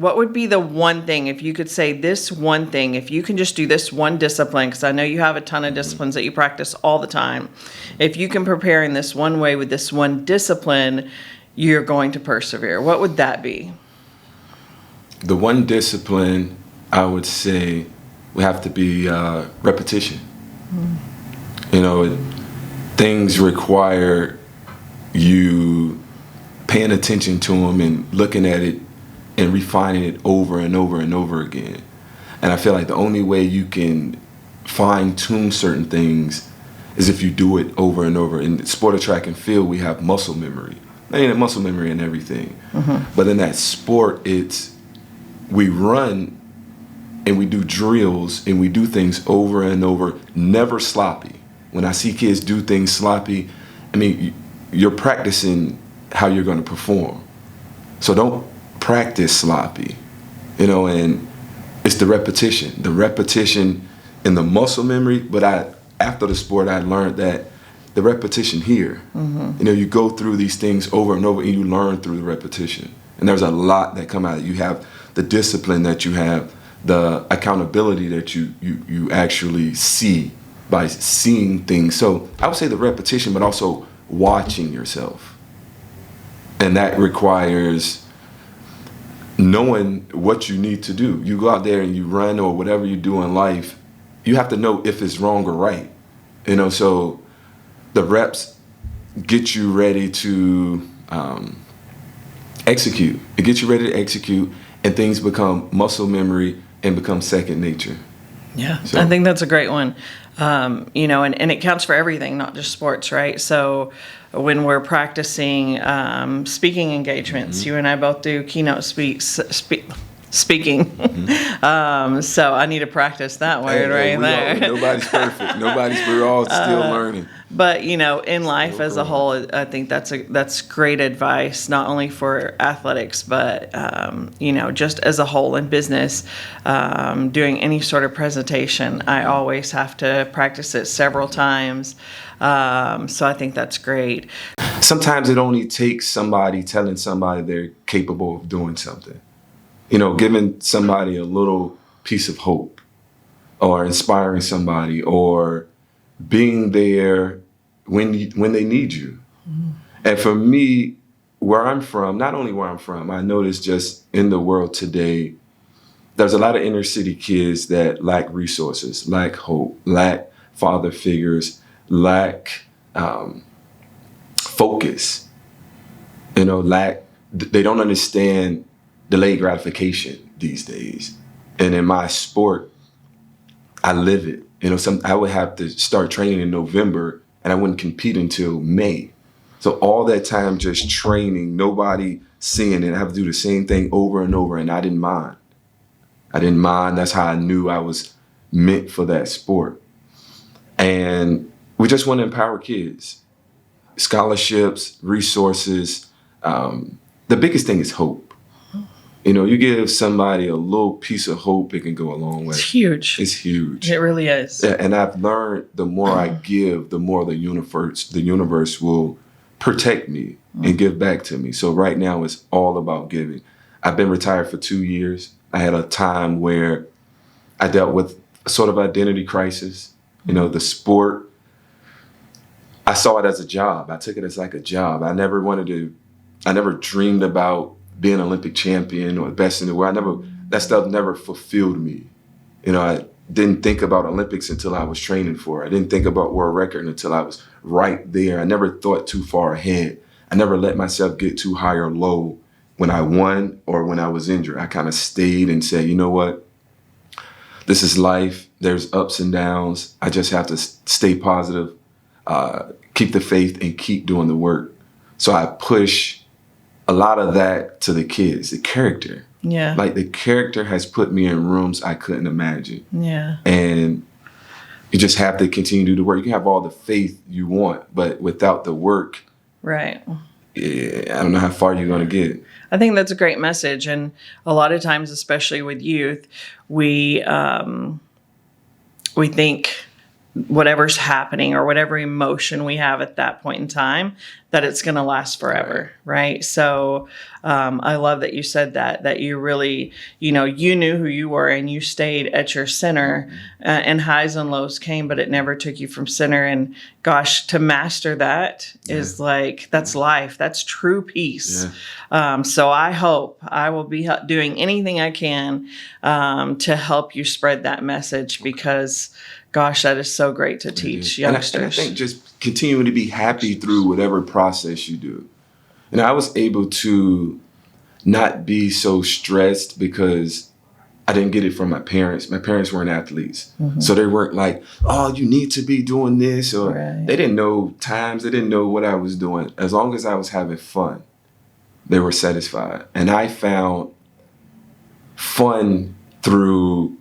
what would be the one thing, if you could say this one thing, if you can just do this one discipline, because I know you have a ton of disciplines that you practice all the time. If you can prepare in this one way with this one discipline, you're going to persevere. What would that be? The one discipline I would say would have to be repetition. You know, things require you paying attention to them and looking at it and refining it over and over and over again. And I feel like the only way you can fine tune certain things is if you do it over and over. In sport of track and field, we have muscle memory. I mean, muscle memory and everything. But in that sport, we run and we do drills and we do things over and over, never sloppy. When I see kids do things sloppy, I mean, you're practicing how you're going to perform. So don't practice sloppy, you know, and it's the repetition and the muscle memory. But after the sport, I learned that the repetition here, you know, you go through these things over and over and you learn through the repetition. And there's a lot that come out of it. You have the discipline that you have, the accountability that you actually see by seeing things. So I would say the repetition, but also watching yourself. And that requires knowing what you need to do. You go out there and you run or whatever you do in life, you have to know if it's wrong or right. You know, so the reps get you ready to execute. It gets you ready to execute, and things become muscle memory and become second nature. Yeah, so I think that's a great one. You know, and it counts for everything, not just sports, right? So when we're practicing speaking engagements, you and I both do keynote speaking. So I need to practice that word there. Nobody's perfect. We're all still learning. But, you know, in life as a whole, I think that's great advice, not only for athletics, but, you know, just as a whole in business, doing any sort of presentation, I always have to practice it several times. So I think that's great. Sometimes it only takes somebody telling somebody they're capable of doing something. You know, giving somebody a little piece of hope, or inspiring somebody, or being there when they need you. And for me, where I'm from, not only where I'm from, I notice just in the world today, there's a lot of inner city kids that lack resources, lack hope, lack father figures, lack focus. You know, they don't understand delayed gratification these days. And in my sport, I live it. You know, I would have to start training in November and I wouldn't compete until May. So all that time just training, nobody seeing it. I have to do the same thing over and over, and I didn't mind. That's how I knew I was meant for that sport. And we just want to empower kids. Scholarships, resources. The biggest thing is hope. You know, you give somebody a little piece of hope, it can go a long way. It's huge. It's huge. It really is. Yeah, and I've learned the more I give, the more the universe will protect me and give back to me. So right now it's all about giving. I've been retired for 2 years. I had a time where I dealt with a sort of identity crisis. You know, the sport, I saw it as a job. I took it as like a job. I never dreamed about being an Olympic champion or best in the world. That stuff never fulfilled me. You know, I didn't think about Olympics until I was training for it. I didn't think about world record until I was right there. I never thought too far ahead. I never let myself get too high or low when I won or when I was injured. I kind of stayed and said, you know what? This is life. There's ups and downs. I just have to stay positive, keep the faith, and keep doing the work. So I push a lot of that to the kids, the character. Yeah. Like the character has put me in rooms I couldn't imagine. Yeah. And you just have to continue to do the work. You can have all the faith you want, but without the work, right. Yeah, I don't know how far you're going to get. I think that's a great message. And a lot of times, especially with youth, we think whatever's happening or whatever emotion we have at that point in time, that it's going to last forever. Right. So I love that you said that you really, you knew who you were and you stayed at your center, and highs and lows came, but it never took you from center. And gosh, to master that is like, that's life. That's true peace. So I hope I will be doing anything I can to help you spread that message, because gosh, that is so great to teach youngsters. And I think just continuing to be happy through whatever process you do. And I was able to not be so stressed because I didn't get it from my parents. My parents weren't athletes. So they weren't like, oh, you need to be doing this. Or they didn't know times. They didn't know what I was doing. As long as I was having fun, they were satisfied. And I found fun through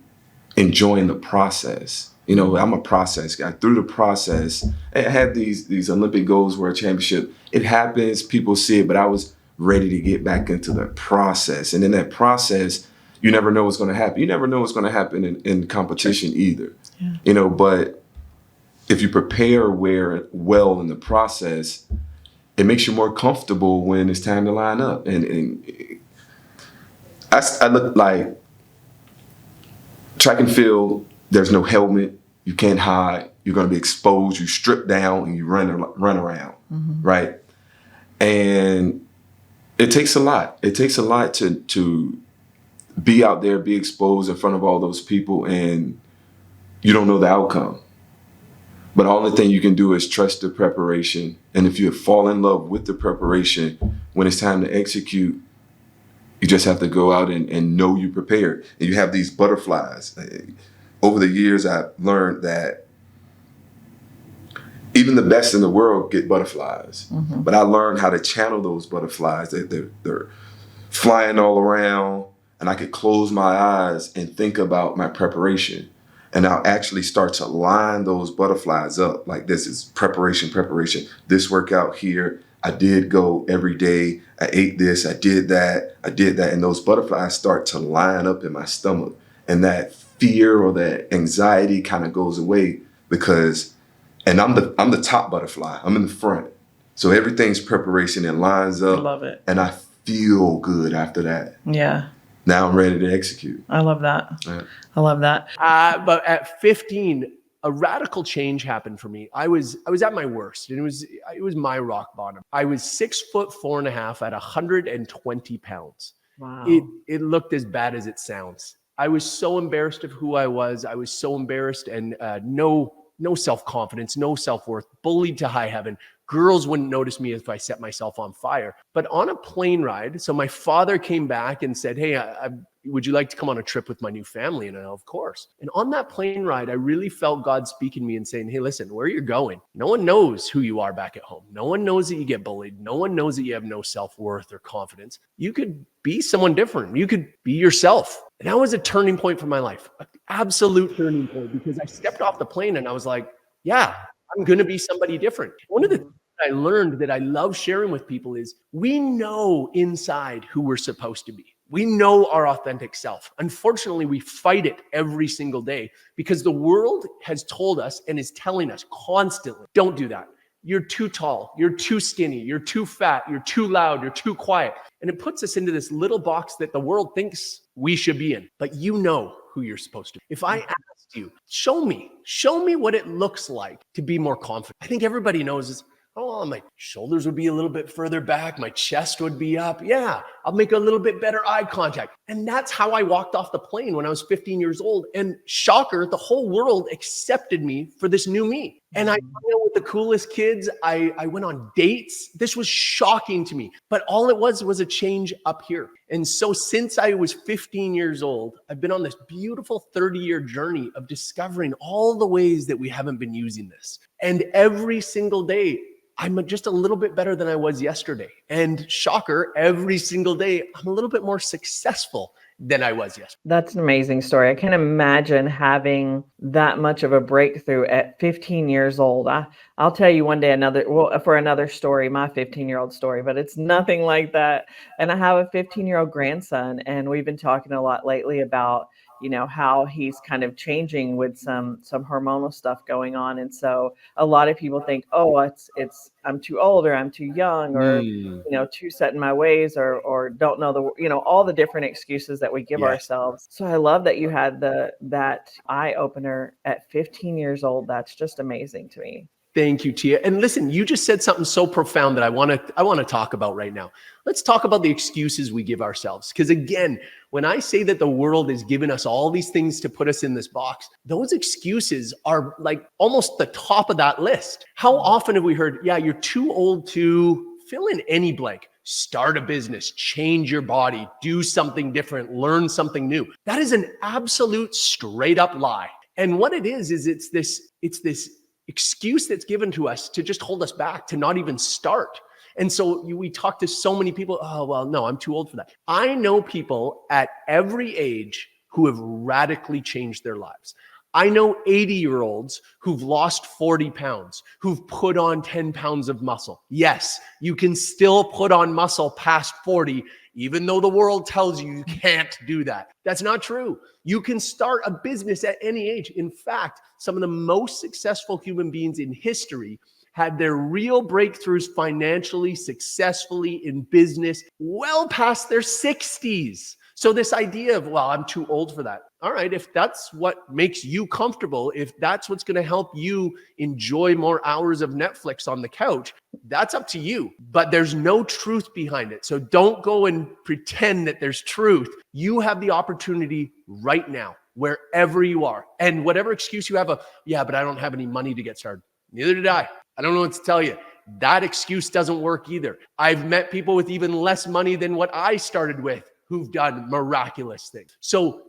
enjoying the process. I'm a process guy. Through the process, I had these Olympic goals, world championship. It happens, people see it, but I was ready to get back into the process. And in that process, you never know what's going to happen. You never know what's going to happen in competition either. But if you prepare well in the process, it makes you more comfortable when it's time to line up. And I look like track and field. There's no helmet. You can't hide. You're going to be exposed. You strip down and you run around, right? And it takes a lot. It takes a lot to be out there, be exposed in front of all those people, and you don't know the outcome. But the only thing you can do is trust the preparation. And if you fall in love with the preparation, when it's time to execute, you just have to go out and know you prepared. And you have these butterflies. Over the years, I've learned that even the best in the world get butterflies. But I learned how to channel those butterflies. They're flying all around, and I could close my eyes and think about my preparation. And I'll actually start to line those butterflies up. Like, this is preparation. This workout here, I did go every day. I ate this, I did that. And those butterflies start to line up in my stomach. And that fear or that anxiety kind of goes away, because, and I'm the top butterfly. I'm in the front. So everything's preparation and lines up. I love it. And I feel good after that. Yeah. Now I'm ready to execute. I love that. Yeah. I love that. But at 15, a radical change happened for me. I was at my worst, and it was my rock bottom. I was 6'4.5" at 120 pounds. Wow. It looked as bad as it sounds. I was so embarrassed of who I was. I was so embarrassed, and no self-confidence, no self-worth, bullied to high heaven. Girls wouldn't notice me if I set myself on fire. But on a plane ride, so my father came back and said, hey, would you like to come on a trip with my new family? And I, of course. And on that plane ride, I really felt God speaking to me and saying, hey, listen, where you're going, no one knows who you are back at home. No one knows that you get bullied. No one knows that you have no self-worth or confidence. You could be someone different. You could be yourself. And that was a turning point for my life, an absolute turning point, because I stepped off the plane and I was like, yeah, I'm going to be somebody different. One of the things I learned that I love sharing with people is we know inside who we're supposed to be. We know our authentic self. Unfortunately, we fight it every single day because the world has told us and is telling us constantly, don't do that. You're too tall. You're too skinny. You're too fat. You're too loud. You're too quiet. And it puts us into this little box that the world thinks we should be in. But you know who you're supposed to be. If I asked you, show me what it looks like to be more confident. I think everybody knows this. Oh, my shoulders would be a little bit further back. My chest would be up. Yeah, I'll make a little bit better eye contact. And that's how I walked off the plane when I was 15 years old. And shocker, the whole world accepted me for this new me. And I hung out with the coolest kids. I went on dates. This was shocking to me. But all it was a change up here. And so since I was 15 years old, I've been on this beautiful 30-year journey of discovering all the ways that we haven't been using this. And every single day, I'm just a little bit better than I was yesterday. And shocker, every single day, I'm a little bit more successful than I was yesterday. That's an amazing story. I can't imagine having that much of a breakthrough at 15 years old. I'll tell you one day for another story, my 15-year-old story, but it's nothing like that. And I have a 15-year-old grandson, and we've been talking a lot lately about, how he's kind of changing with some hormonal stuff going on. And so a lot of people think, oh, it's I'm too old, or I'm too young, or Mm, too set in my ways, or don't know all the different excuses that we give yes. ourselves. So I love that you had that eye opener at 15 years old. That's just amazing to me. Thank you, Tia. And listen, you just said something so profound that I want to talk about right now. Let's talk about the excuses we give ourselves. Because again, when I say that the world has given us all these things to put us in this box, those excuses are like almost the top of that list. How often have we heard, yeah, you're too old to fill in any blank, start a business, change your body, do something different, learn something new? That is an absolute straight up lie. And what it is it's this excuse that's given to us to just hold us back, to not even start. And so we talk to so many people, oh, well, no, I'm too old for that. I know people at every age who have radically changed their lives. I know 80-year-olds who've lost 40 pounds, who've put on 10 pounds of muscle. Yes, you can still put on muscle past 40, even though the world tells you you can't do that. That's not true. You can start a business at any age. In fact, some of the most successful human beings in history had their real breakthroughs financially, successfully in business, well past their 60s. So this idea of, well, I'm too old for that. All right, if that's what makes you comfortable, if that's what's going to help you enjoy more hours of Netflix on the couch, that's up to you. But there's no truth behind it. So don't go and pretend that there's truth. You have the opportunity right now, wherever you are. And whatever excuse you have of, yeah, but I don't have any money to get started. Neither did I. I don't know what to tell you. That excuse doesn't work either. I've met people with even less money than what I started with who've done miraculous things. So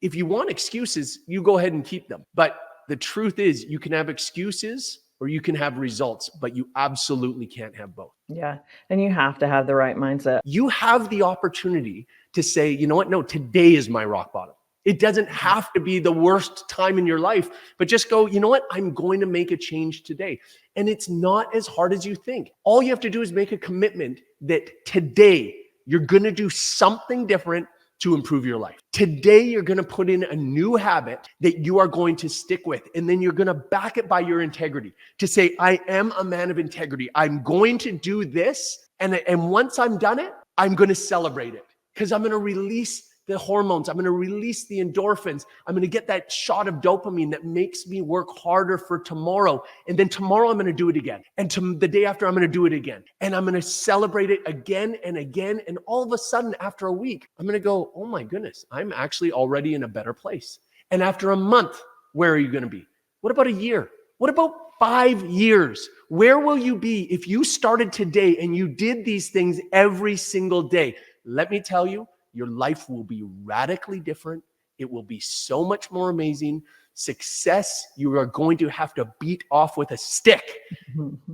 if you want excuses, you go ahead and keep them. But the truth is, you can have excuses or you can have results, but you absolutely can't have both. Yeah. And you have to have the right mindset. You have the opportunity to say, you know what? No, today is my rock bottom. It doesn't have to be the worst time in your life, but just go, you know what? I'm going to make a change today. And it's not as hard as you think. All you have to do is make a commitment that today you're going to do something different to improve your life. Today, you're going to put in a new habit that you are going to stick with. And then you're going to back it by your integrity to say, I am a man of integrity. I'm going to do this. And once I'm done it, I'm going to celebrate it because I'm going to release the hormones. I'm going to release the endorphins. I'm going to get that shot of dopamine that makes me work harder for tomorrow. And then tomorrow I'm going to do it again. And the day after I'm going to do it again. And I'm going to celebrate it again and again. And all of a sudden after a week, I'm going to go, oh my goodness, I'm actually already in a better place. And after a month, where are you going to be? What about a year? What about 5 years? Where will you be if you started today and you did these things every single day? Let me tell you, your life will be radically different. It will be so much more amazing. Success, you are going to have to beat off with a stick.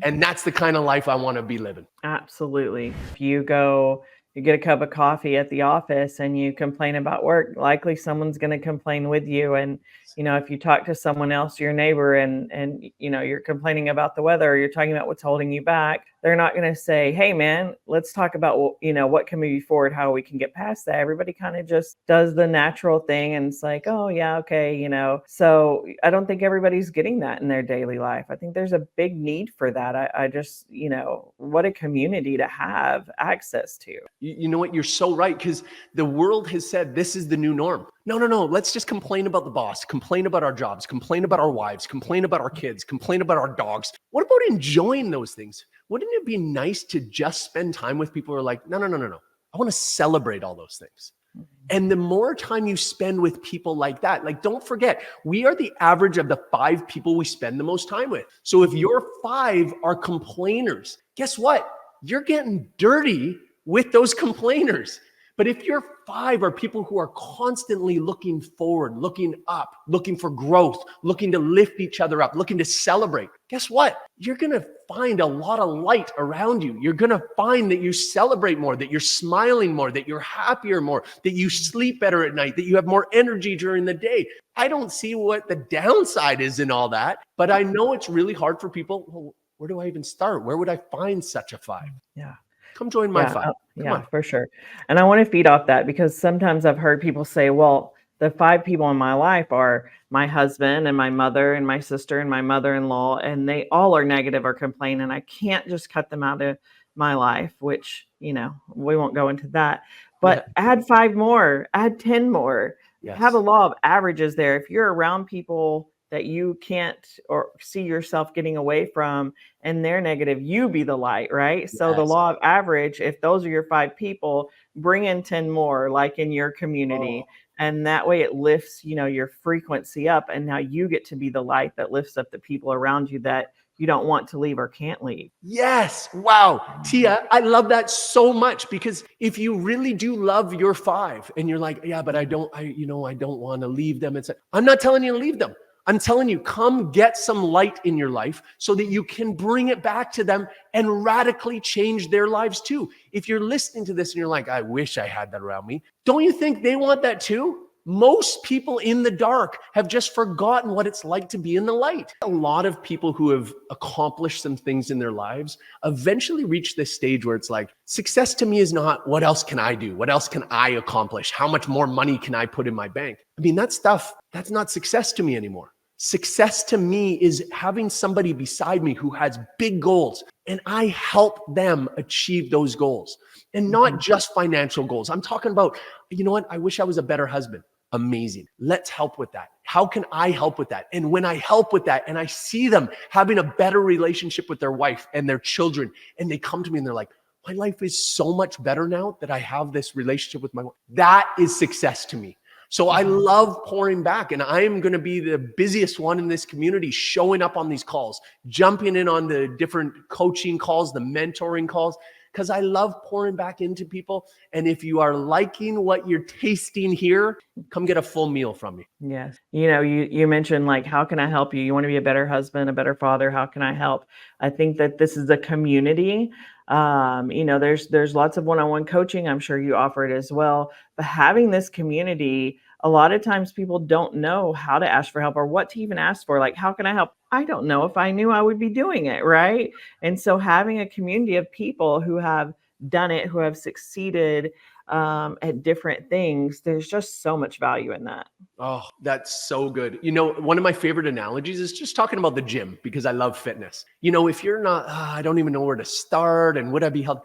And that's the kind of life I want to be living. Absolutely. If you get a cup of coffee at the office and you complain about work, likely someone's going to complain with you. And, if you talk to someone else, your neighbor, and you're complaining about the weather, or you're talking about what's holding you back, they're not going to say, hey, man, let's talk about, what can move forward, how we can get past that. Everybody kind of just does the natural thing. And it's like, oh, yeah, okay, So I don't think everybody's getting that in their daily life. I think there's a big need for that. I just, what a community to have access to. You know what? You're so right, because the world has said this is the new norm. No. Let's just complain about the boss, complain about our jobs, complain about our wives, complain about our kids, complain about our dogs. What about enjoying those things? Wouldn't it be nice to just spend time with people who are like, no. I want to celebrate all those things. And the more time you spend with people like that, like, don't forget, we are the average of the 5 people we spend the most time with. So if your 5 are complainers, guess what? You're getting dirty with those complainers. But if your 5 are people who are constantly looking forward, looking up, looking for growth, looking to lift each other up, looking to celebrate, guess what? You're going to find a lot of light around you. You're going to find that you celebrate more, that you're smiling more, that you're happier more, that you sleep better at night, that you have more energy during the day. I don't see what the downside is in all that, but I know it's really hard for people. Well, where do I even start? Where would I find such a 5? Yeah. Come join my 5. Yeah, for sure. And I want to feed off that, because sometimes I've heard people say, well, the 5 people in my life are my husband and my mother and my sister and my mother-in-law, and they all are negative or complain, and I can't just cut them out of my life, which, we won't go into that. Yeah. But add 5 more, add 10 more. Have a Yes. law of averages there. If you're around people that you can't or see yourself getting away from and they're negative, you be the light, right? So the Yes. law of average, if those are your 5 people, bring in 10 more, like in your Oh, community. And that way it lifts, your frequency up. And now you get to be the light that lifts up the people around you that you don't want to leave or can't leave. yes. Wow. Tia, I love that so much, because if you really do love your 5 and you're like, yeah, but I don't want to leave them. I'm not telling you to leave them. I'm telling you, come get some light in your life so that you can bring it back to them and radically change their lives too. If you're listening to this and you're like, I wish I had that around me, don't you think they want that too? Most people in the dark have just forgotten what it's like to be in the light. A lot of people who have accomplished some things in their lives eventually reach this stage where it's like, success to me is not what else can I do? What else can I accomplish? How much more money can I put in my bank? I mean, that stuff, that's not success to me anymore. Success to me is having somebody beside me who has big goals and I help them achieve those goals, and not just financial goals. I'm talking about, you know what? I wish I was a better husband. Amazing. Let's help with that. How can I help with that? And when I help with that and I see them having a better relationship with their wife and their children, and they come to me and they're like, my life is so much better now that I have this relationship with my wife. That is success to me. So I love pouring back, and I'm going to be the busiest one in this community, showing up on these calls, jumping in on the different coaching calls, the mentoring calls, because I love pouring back into people. And if you are liking what you're tasting here, come get a full meal from me. Yes. You mentioned, like, how can I help you? You want to be a better husband, a better father. How can I help? I think that this is a community. There's lots of one-on-one coaching. I'm sure you offer it as well. But having this community, a lot of times people don't know how to ask for help or what to even ask for. Like, how can I help? I don't know. If I knew, I would be doing it, right? And so having a community of people who have done it, who have succeeded at different things, there's just so much value in that. Oh, that's so good. You know, one of my favorite analogies is just talking about the gym, because I love fitness. You know, if you're not, I don't even know where to start and would I be held?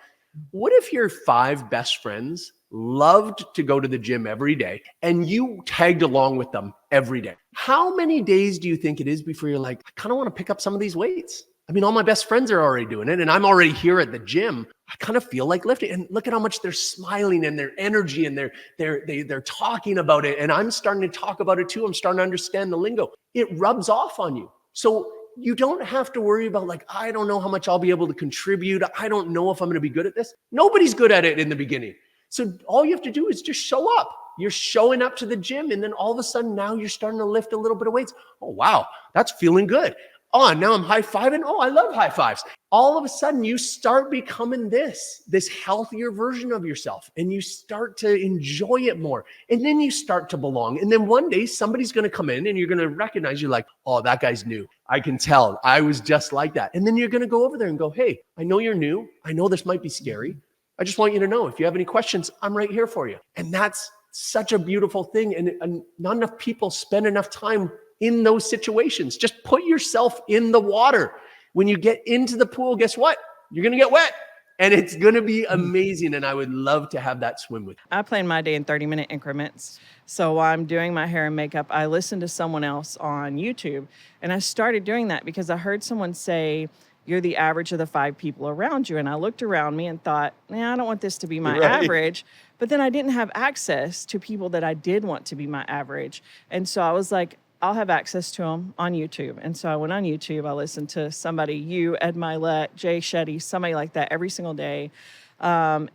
What if your 5 best friends loved to go to the gym every day and you tagged along with them every day? How many days do you think it is before you're like, I kind of want to pick up some of these weights? I mean, all my best friends are already doing it and I'm already here at the gym. I kind of feel like lifting, and look at how much they're smiling and their energy, and they're talking about it. And I'm starting to talk about it too. I'm starting to understand the lingo. It rubs off on you. So you don't have to worry about, like, I don't know how much I'll be able to contribute. I don't know if I'm going to be good at this. Nobody's good at it in the beginning. So all you have to do is just show up. You're showing up to the gym, and then all of a sudden now you're starting to lift a little bit of weights. Oh, wow, that's feeling good. Oh, now I'm high-fiving. Oh, I love high fives. All of a sudden you start becoming this healthier version of yourself, and you start to enjoy it more. And then you start to belong. And then one day somebody's going to come in and you're going to recognize, you're like, oh, that guy's new. I can tell. I was just like that. And then you're going to go over there and go, hey, I know you're new. I know this might be scary. I just want you to know, if you have any questions, I'm right here for you. And that's such a beautiful thing. And not enough people spend enough time in those situations. Just put yourself in the water. When you get into the pool, guess what? You're going to get wet, and it's going to be amazing. And I would love to have that swim with you. I plan my day in 30-minute increments. So while I'm doing my hair and makeup, I listen to someone else on YouTube. And I started doing that because I heard someone say, you're the average of the 5 people around you. And I looked around me and thought, I don't want this to be my average. But then I didn't have access to people that I did want to be my average. And so I was like, I'll have access to them on YouTube. And so I went on YouTube. I listened to somebody, you, Ed Milet, Jay Shetty, somebody like that every single day. And,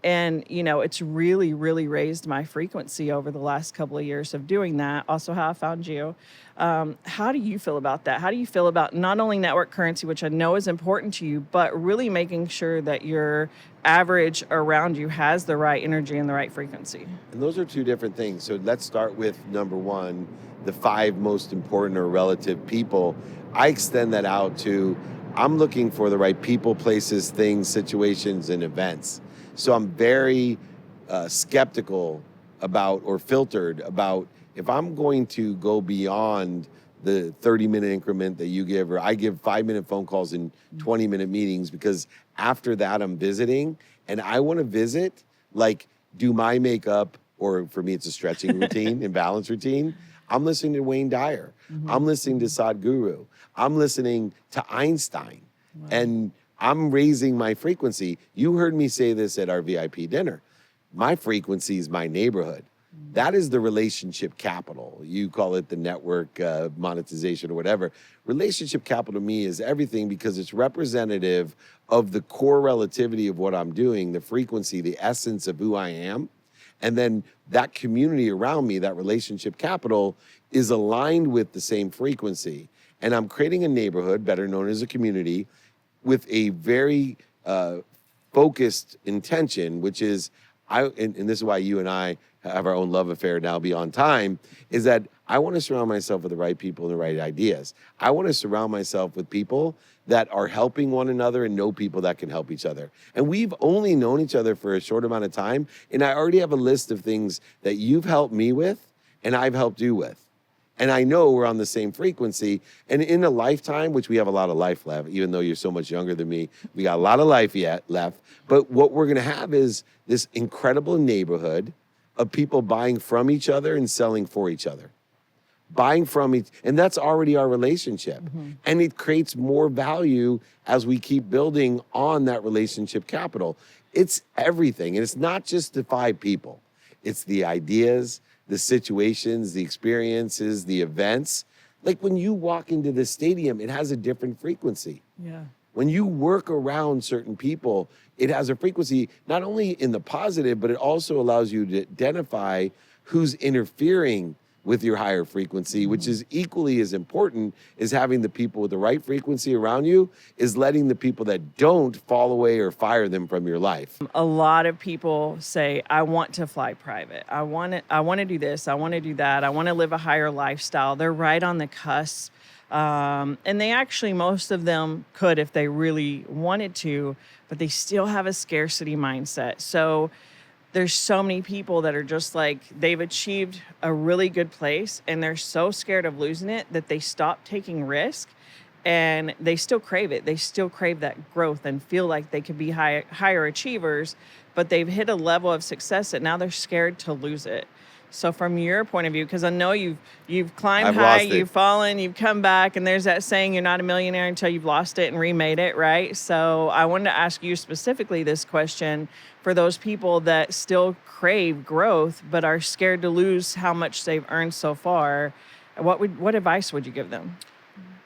it's really, really raised my frequency over the last couple of years of doing that. Also how I found you. How do you feel about that? How do you feel about not only network currency, which I know is important to you, but really making sure that your average around you has the right energy and the right frequency? And those are 2 different things. So let's start with number 1, the 5 most important or relative people. I extend that out to, I'm looking for the right people, places, things, situations, and events. So I'm very skeptical about or filtered about if I'm going to go beyond the 30-minute increment that you give, or I give 5-minute phone calls and 20-minute meetings, because after that I'm visiting, and I want to visit, like, do my makeup, or for me it's a stretching routine and balance routine. I'm listening to Wayne Dyer. I'm listening to Sadhguru. I'm listening to Einstein. And I'm raising my frequency. You heard me say this at our VIP dinner. My frequency is my neighborhood. That is the relationship capital. You call it the network monetization or whatever. Relationship capital to me is everything, because it's representative of the core relativity of what I'm doing, the frequency, the essence of who I am. And then that community around me, that relationship capital, is aligned with the same frequency. And I'm creating a neighborhood, better known as a community, with a very focused intention, which is, and this is why you and I have our own love affair now beyond time, is that I want to surround myself with the right people and the right ideas. I want to surround myself with people that are helping one another and know people that can help each other. And we've only known each other for a short amount of time, and I already have a list of things that you've helped me with and I've helped you with. And I know we're on the same frequency. And in a lifetime, which we have a lot of life left, even though you're so much younger than me, we got a lot of life yet left. But what we're gonna have is this incredible neighborhood of people buying from each other and selling for each other. Buying from each, and that's already our relationship. And it creates more value as we keep building on that relationship capital. It's everything. And it's not just the 5 people. It's the ideas, the situations, the experiences, the events. Like when you walk into the stadium, it has a different frequency. Yeah. When you work around certain people, it has a frequency, not only in the positive, but it also allows you to identify who's interfering with your higher frequency, which is equally as important as having the people with the right frequency around you, is letting the people that don't fall away or fire them from your life. A lot of people say, I want to fly private. I want to do this. I want to do that. I want to live a higher lifestyle. They're right on the cusp. And they actually, most of them could if they really wanted to, but they still have a scarcity mindset. So there's so many people that are just like, they've achieved a really good place and they're so scared of losing it that they stop taking risk, and they still crave it. They still crave that growth and feel like they could be higher achievers, but they've hit a level of success that now they're scared to lose it. So from your point of view, because I know you've climbed I've high, lost it. you've fallen, you've come back, and there's that saying, you're not a millionaire until you've lost it and remade it, right? So I wanted to ask you specifically this question for those people that still crave growth but are scared to lose how much they've earned so far. What advice would you give them?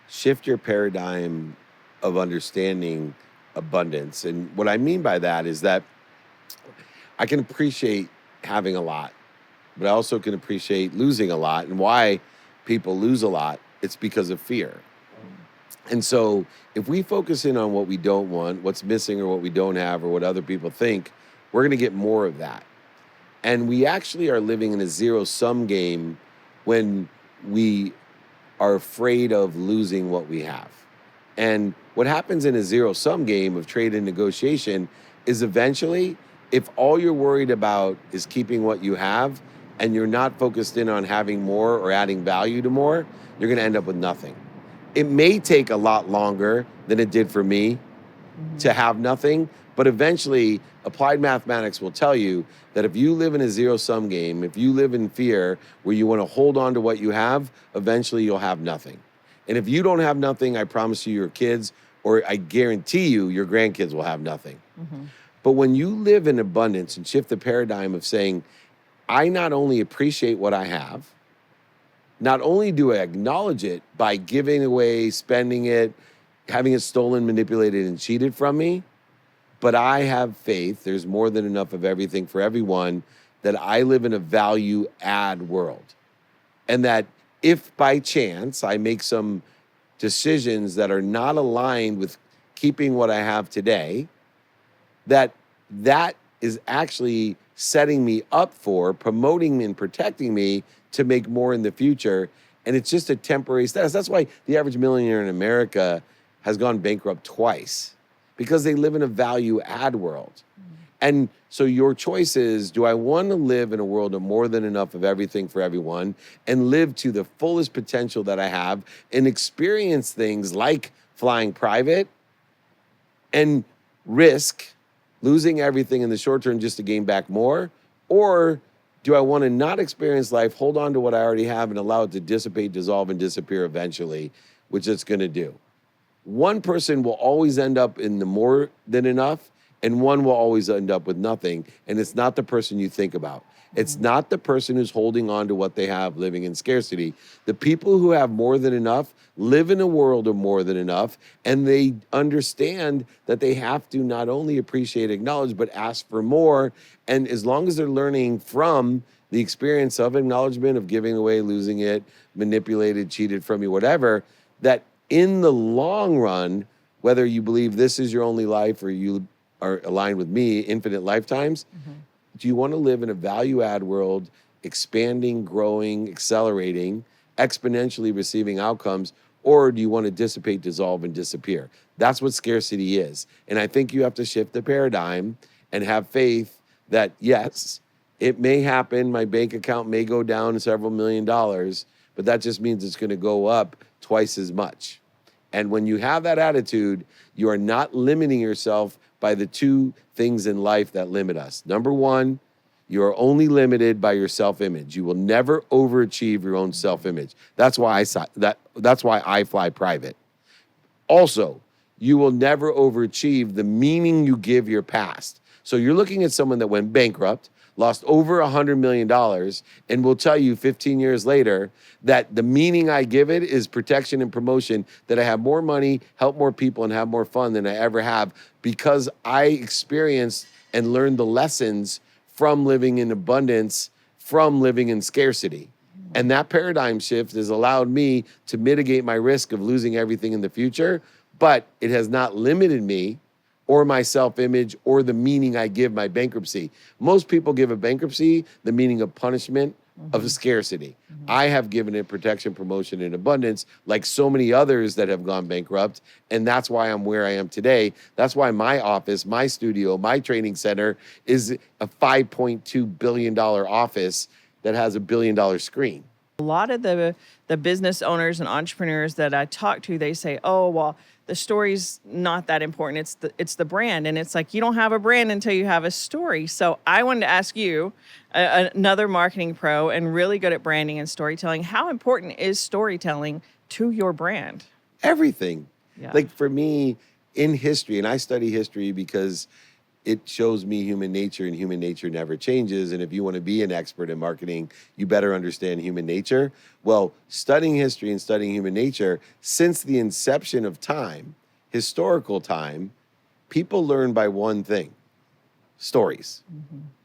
Shift your paradigm of understanding abundance. And what I mean by that is that I can appreciate having a lot, but I also can appreciate losing a lot. And why people lose a lot, it's because of fear. And so if we focus in on what we don't want, what's missing or what we don't have or what other people think, we're going to get more of that. And we actually are living in a zero-sum game when we are afraid of losing what we have. And what happens in a zero-sum game of trade and negotiation is eventually, if all you're worried about is keeping what you have and you're not focused in on having more or adding value to more, you're going to end up with nothing. It may take a lot longer than it did for me to have nothing, but eventually applied mathematics will tell you that if you live in a zero-sum game, if you live in fear where you want to hold on to what you have, eventually you'll have nothing. And if you don't have nothing, I promise you your kids, or I guarantee you your grandkids will have nothing. But when you live in abundance and shift the paradigm of saying, I not only appreciate what I have, not only do I acknowledge it by giving away, spending it, having it stolen, manipulated, and cheated from me, but I have faith, there's more than enough of everything for everyone, that I live in a value add world. And that if by chance I make some decisions that are not aligned with keeping what I have today, that is actually setting me up for promoting me and protecting me to make more in the future. And it's just a temporary status. That's why the average millionaire in America has gone bankrupt twice, because they live in a value add world. And so your choice is, do I want to live in a world of more than enough of everything for everyone and live to the fullest potential that I have and experience things like flying private and risk losing everything in the short term just to gain back more? Or do I want to not experience life, hold on to what I already have and allow it to dissipate, dissolve, and disappear eventually, which it's going to do? One person will always end up in the more than enough, and one will always end up with nothing. And it's not the person you think about. It's not the person who's holding on to what they have, living in scarcity. The people who have more than enough live in a world of more than enough, and they understand that they have to not only appreciate, acknowledge, but ask for more. And as long as they're learning from the experience of acknowledgement, of giving away, losing it, manipulated, cheated from you, whatever, that in the long run, whether you believe this is your only life or you are aligned with me, infinite lifetimes, do you want to live in a value add world, expanding, growing, accelerating, exponentially receiving outcomes, or do you want to dissipate, dissolve, and disappear? That's what scarcity is. And I think you have to shift the paradigm and have faith that, yes, it may happen. My bank account may go down several $1 million, but that just means it's going to go up twice as much. And when you have that attitude, you are not limiting yourself by the two things in life that limit us. Number one, you are only limited by your self-image. You will never overachieve your own self-image. That's why I fly private. Also, you will never overachieve the meaning you give your past. So you're looking at someone that went bankrupt, lost over $100 million, and will tell you 15 years later that the meaning I give it is protection and promotion, that I have more money, help more people, and have more fun than I ever have because I experienced and learned the lessons from living in abundance, from living in scarcity. And that paradigm shift has allowed me to mitigate my risk of losing everything in the future, but it has not limited me or my self-image or the meaning I give my bankruptcy. Most people give a bankruptcy the meaning of punishment, of scarcity. I have given it protection, promotion, and abundance, like so many others that have gone bankrupt, and that's why I'm where I am today. That's why my office, my studio, my training center is a $5.2 billion office that has a $1 billion screen. A lot of the business owners and entrepreneurs that I talk to, they say, "Oh, well, the story's not that important. It's the brand." And it's like, you don't have a brand until you have a story. So I wanted to ask you, another marketing pro and really good at branding and storytelling, how important is storytelling to your brand? Everything. Yeah. Like for me, in history, and I study history because it shows me human nature, and human nature never changes. And if you want to be an expert in marketing, you better understand human nature. Well, studying history and studying human nature, since the inception of time, historical time, people learn by one thing: stories.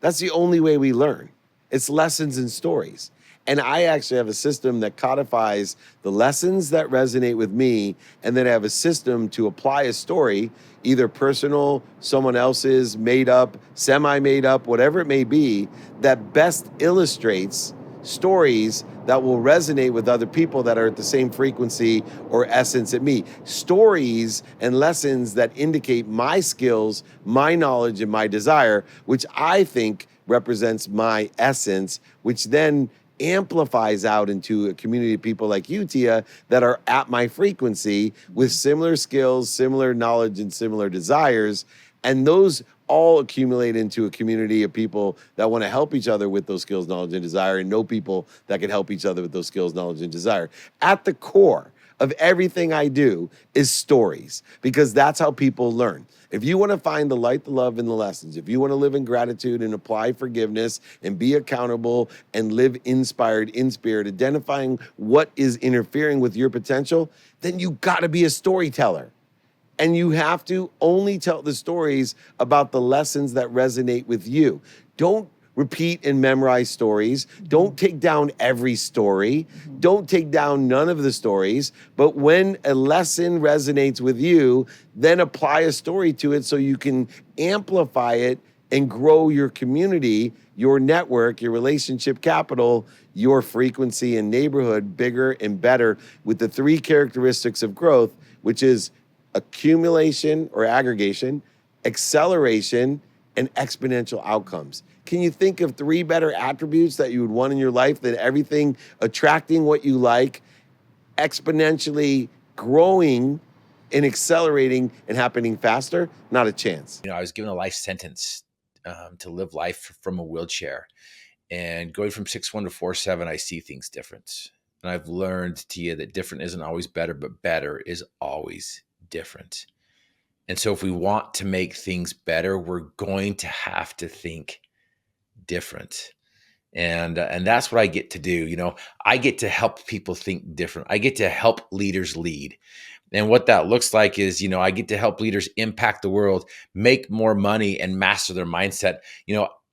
That's the only way we learn. It's lessons and stories. And I actually have a system that codifies the lessons that resonate with me, and then I have a system to apply a story, either personal, someone else's, made up, semi-made up, whatever it may be, that best illustrates stories that will resonate with other people that are at the same frequency or essence at me. Stories and lessons that indicate my skills, my knowledge, and my desire, which I think represents my essence, which then amplifies out into a community of people like you, Tia, that are at my frequency with similar skills, similar knowledge, and similar desires. And those all accumulate into a community of people that want to help each other with those skills, knowledge, and desire, and know people that can help each other with those skills, knowledge, and desire. At the core of everything I do is stories, because that's how people learn. If you want to find the light, the love, and the lessons, if you want to live in gratitude and apply forgiveness and be accountable and live inspired in spirit, identifying what is interfering with your potential, then you got to be a storyteller. And you have to only tell the stories about the lessons that resonate with you. Don't repeat and memorize stories. Don't take down every story. Don't take down none of the stories. But when a lesson resonates with you, then apply a story to it so you can amplify it and grow your community, your network, your relationship capital, your frequency and neighborhood bigger and better with the three characteristics of growth, which is accumulation or aggregation, acceleration, and exponential outcomes. Can you think of 3 better attributes that you would want in your life than everything attracting what you like, exponentially growing and accelerating and happening faster? Not a chance. I was given a life sentence to live life from a wheelchair. And going from 6'1" to 4'7", I see things different. And I've learned, Tia, that different isn't always better, but better is always different. And so if we want to make things better, we're going to have to think different. And that's what I get to do. I get to help people think different. I get to help leaders lead. And what that looks like is, I get to help leaders impact the world, make more money, and master their mindset.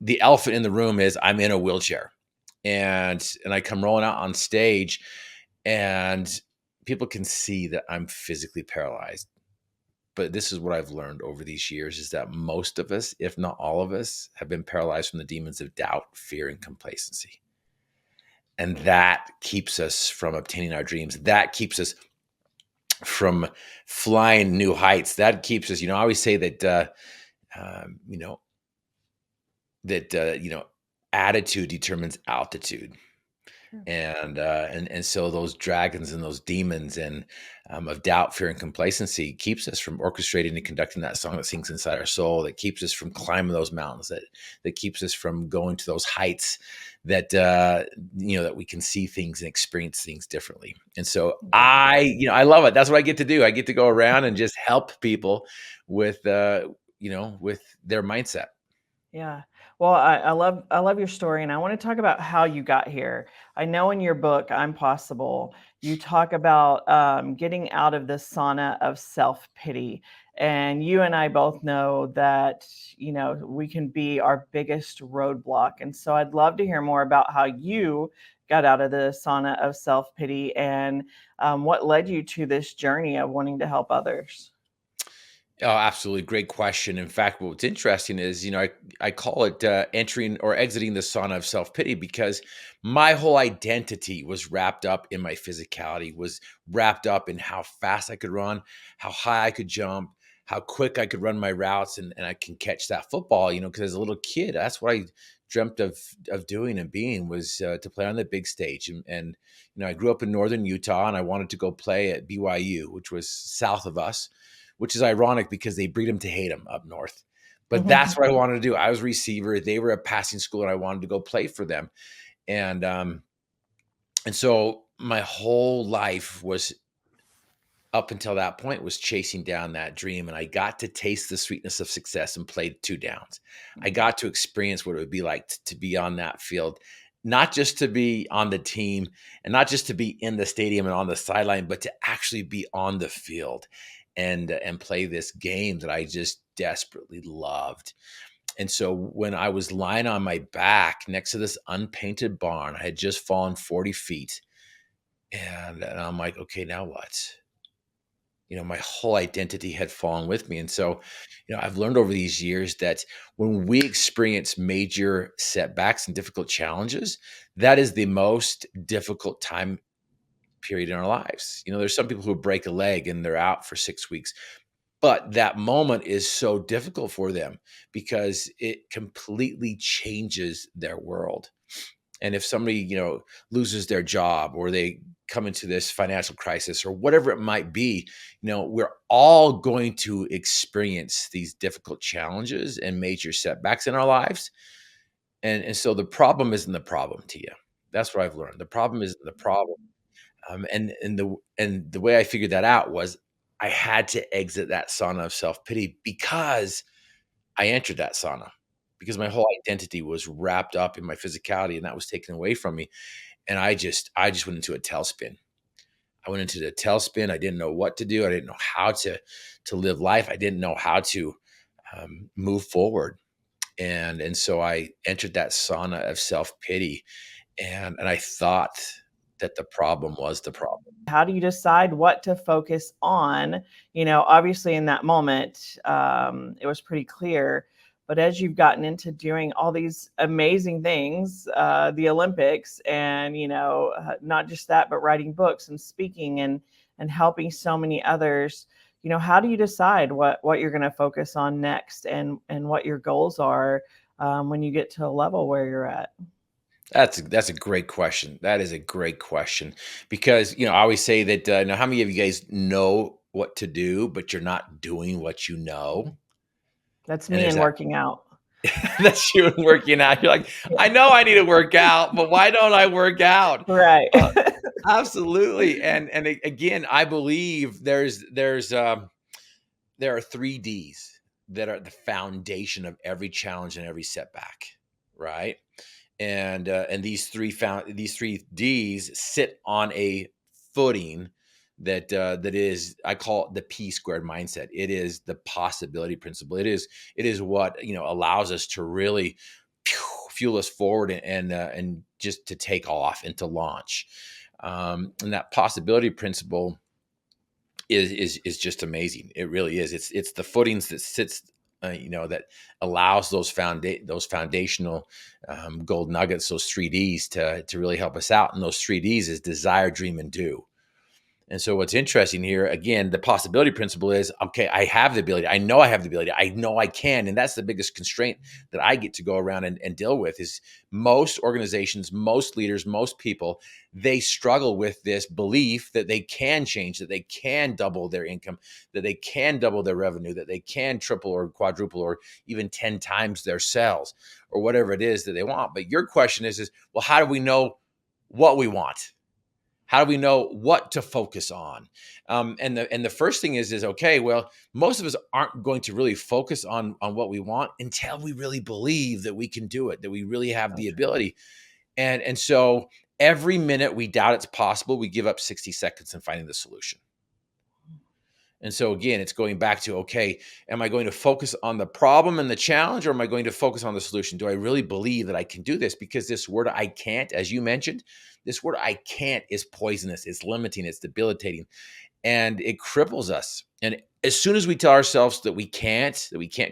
The elephant in the room is I'm in a wheelchair, and I come rolling out on stage, and people can see that I'm physically paralyzed. But this is what I've learned over these years is that most of us, if not all of us, have been paralyzed from the demons of doubt, fear, and complacency. And that keeps us from obtaining our dreams. That keeps us from flying new heights. That keeps us, I always say that, attitude determines altitude. And so those dragons and those demons and of doubt, fear, and complacency keeps us from orchestrating and conducting that song that sings inside our soul. That keeps us from climbing those mountains. That keeps us from going to those heights. That that we can see things and experience things differently. And so I love it. That's what I get to do. I get to go around and just help people with with their mindset. Yeah. Well, I love your story, and I want to talk about how you got here. I know in your book, I'm Possible, you talk about getting out of the sauna of self-pity. And you and I both know that, we can be our biggest roadblock. And so I'd love to hear more about how you got out of the sauna of self-pity and what led you to this journey of wanting to help others. Oh, absolutely. Great question. In fact, what's interesting is, I call it entering or exiting the sauna of self-pity because my whole identity was wrapped up in my physicality, was wrapped up in how fast I could run, how high I could jump, how quick I could run my routes, and I can catch that football, because as a little kid, that's what I dreamt of doing and being was to play on the big stage. And I grew up in northern Utah, and I wanted to go play at BYU, which was south of us, which is ironic because they breed them to hate them up north. But that's what I wanted to do. I was a receiver. They were a passing school, and I wanted to go play for them. And so my whole life was, up until that point, was chasing down that dream. And I got to taste the sweetness of success and played 2 downs. I got to experience what it would be like to be on that field, not just to be on the team and not just to be in the stadium and on the sideline, but to actually be on the field and play this game that I just desperately loved. And so when I was lying on my back next to this unpainted barn, I had just fallen 40 feet. And I'm like, okay, now what? My whole identity had fallen with me. And so, I've learned over these years that when we experience major setbacks and difficult challenges, that is the most difficult time period in our lives. There's some people who break a leg and they're out for 6 weeks. But that moment is so difficult for them because it completely changes their world. And if somebody, loses their job or they come into this financial crisis or whatever it might be, we're all going to experience these difficult challenges and major setbacks in our lives. And so the problem isn't the problem, Tia. That's what I've learned. The problem isn't the problem. And the way I figured that out was I had to exit that sauna of self-pity because I entered that sauna because my whole identity was wrapped up in my physicality and that was taken away from me. And I just went into a tailspin. I went into the tailspin. I didn't know what to do. I didn't know how to live life. I didn't know how to move forward. And so I entered that sauna of self-pity and I thought that the problem was the problem. How do you decide what to focus on? Obviously in that moment, it was pretty clear, but as you've gotten into doing all these amazing things, the Olympics and, not just that, but writing books and speaking and helping so many others, how do you decide what you're going to focus on next, and what your goals are when you get to a level where you're at? That's a great question. That is a great question because I always say that. Now, how many of you guys know what to do, but you're not doing what you know? That's And me there's in that. working out. That's you working out. You're like, I Yeah. know I need to work out, but why don't I work out? Right. Uh, Absolutely. And again, I believe there are 3 Ds that are the foundation of every challenge and every setback, right? And these 3 Ds sit on a footing that is, I call it the P squared mindset. It is the possibility principle. It is what allows us to really fuel us forward and just to take off and to launch. And that possibility principle is just amazing. It really is. It's the footings that sits, that allows those foundational gold nuggets, those 3 Ds to really help us out. And those 3 Ds is desire, dream, and do. And so what's interesting here, again, the possibility principle is, okay, I have the ability. I know I have the ability. I know I can. And that's the biggest constraint that I get to go around and deal with is most organizations, most leaders, most people, they struggle with this belief that they can change, that they can double their income, that they can double their revenue, that they can triple or quadruple or even 10 times their sales or whatever it is that they want. But your question is, well, how do we know what we want? How do we know what to focus on? And the first thing is okay. Well, most of us aren't going to really focus on what we want until we really believe that we can do it, that we really have the That's right. ability. And so every minute we doubt it's possible, we give up 60 seconds in finding the solution. And so again, it's going back to, okay, am I going to focus on the problem and the challenge, or am I going to focus on the solution? Do I really believe that I can do this? Because this word I can't, as you mentioned, this word I can't is poisonous, it's limiting, it's debilitating, and it cripples us. And as soon as we tell ourselves that we can't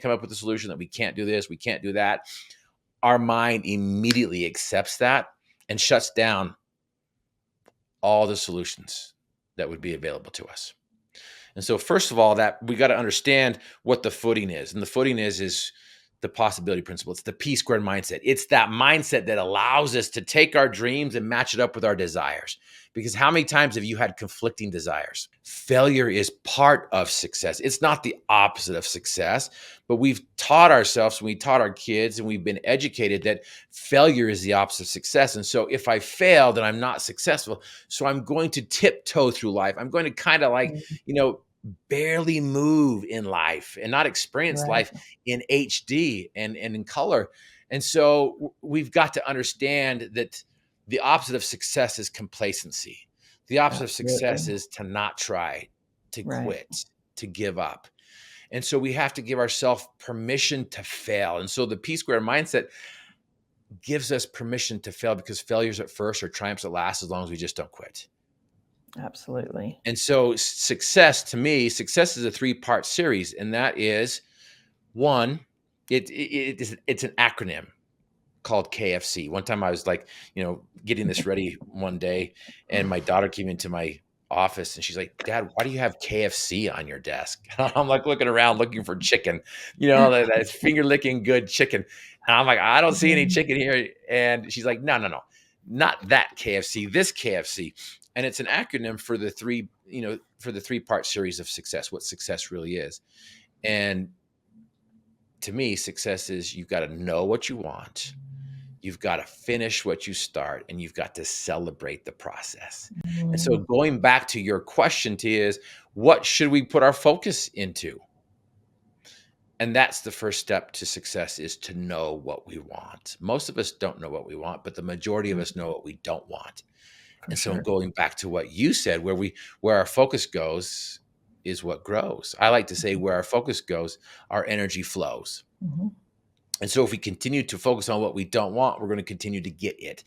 come up with a solution, that we can't do this, we can't do that, our mind immediately accepts that and shuts down all the solutions that would be available to us. And so first of all, that we got to understand what the footing is. And the footing is the possibility principle. It's the P squared mindset. It's that mindset that allows us to take our dreams and match it up with our desires. Because how many times have you had conflicting desires? Failure is part of success. It's not the opposite of success, but we've taught ourselves, we taught our kids, and we've been educated that failure is the opposite of success. And so if I fail, then I'm not successful. So I'm going to tiptoe through life. I'm going to kind of like, Mhm. barely move in life and not experience Right. life in HD and in color. And so we've got to understand that the opposite of success is complacency. The opposite of success Absolutely. is to not try, to Right. quit, to give up. And so we have to give ourselves permission to fail. And so the P square mindset gives us permission to fail because failures at first are triumphs at last as long as we just don't quit. Absolutely. And so success, to me, success is a 3-part series, and that is one, it's an acronym called KFC. One time I was like, getting this ready one day, and my daughter came into my office and she's like, "Dad, why do you have KFC on your desk?" I'm like looking around looking for chicken, that finger licking good chicken. And I'm like, "I don't see any Mhm. chicken here." And she's like, "No, no, no, not that KFC, this KFC." And it's an acronym for the for the 3-part series of success, what success really is. And to me, success is you've got to know what you want. You've got to finish what you start, and you've got to celebrate the process. And so Mhm. going back to your question, T, is what should we put our focus into? And that's the first step to success, is to know what we want. Most of us don't know what we want, but the majority of us know what we don't want. For And so sure. going back to what you said, where our focus goes is what grows. I like to say where our focus goes, our energy flows. Mhm. And so if we continue to focus on what we don't want, we're going to continue to get it.